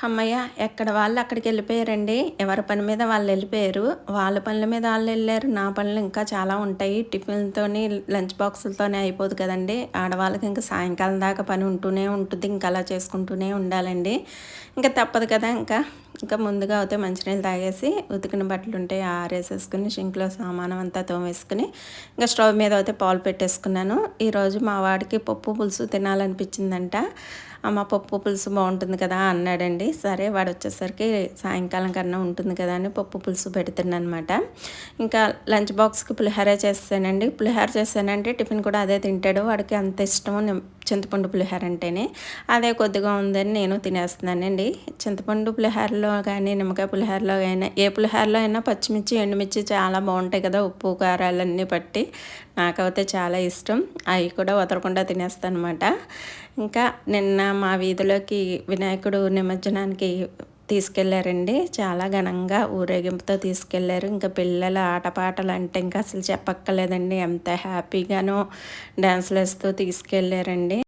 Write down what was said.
హమ్మయ్య! ఎక్కడ వాళ్ళు అక్కడికెళ్ళిపోయారండి. ఎవరి పని మీద వాళ్ళెళ్ళిపోయారు. వాళ్ళ పనుల మీద ఆళ్ళెళ్లారు. నా పనులు ఇంకా చాలా ఉంటాయి. టిఫిన్‌లతోని, లంచ్ బాక్సులతోనే అయిపోదు కదండీ! ఆడవాళ్ళకి ఇంక సాయంకాలం దాకా పని ఉంటూనే ఉంటుద్ది. ఇంక అలా చేసుకుంటూనే ఉండాలండి. ఇంక తప్పదు కదా! ఇంకా ముందుగా అయితే మంచినీళ్ళు తాగేసి, ఉతికిన బట్టలుంటే ఆరేసేసుకొని, షింక్‌లో సామానం అంతా తోమేసుకొని, ఇంక స్టవ్ మీద అయితే పాలు పెట్టేసుకున్నాను. ఈరోజు మా వాడికి పప్పు పులుసు తినాలనిపించిందంట. అమ్మ పప్పు పులుసు బావుంటుంది కదా అన్నాడండి. సరే వాడొచ్చేసరికి సాయంకాలం కన్నా ఉంటుంది కదా అని పప్పు పులుసు పెడుతున్నాననమాట. ఇంకా లంచ్ బాక్స్‌కి పులిహోర చేసేసానండి. పులిహోర చేశానంటే టిఫిన్ కూడా అదే తింటాడు. వాడికి అంత ఇష్టము చింతపండు పులిహోర అంటేనే. అదే కొద్దిగా ఉందని నేను తినేస్తున్నానండి. చింతపండు పులిహోరలో గానీ, నిమ్మకాయ పులిహోరలో అయినా, ఏ పులిహోరలో అయినా పచ్చిమిర్చి, ఎండుమిర్చి చాలా బావుంటాయి కదా! ఉప్పు, కారాలన్నీ పట్టి. నాకైతే చాలా ఇష్టం. అయి కూడా వదలకుండా తినేస్తాననమాట. ఇంకా నిన్న మా వీధిలోకి వినాయకుడు నిమజ్జనానికి తీసుకెళ్లారండి. చాలా ఘనంగా ఊరేగింపుతో తీసుకెళ్లారు. ఇంకా పిల్లల ఆటపాటలంటే ఇంకా అసలు చెప్పక్కర్లేదండి. ఎంత హ్యాపీగానో డాన్సులేస్తూ తీసుకెళ్లారండి.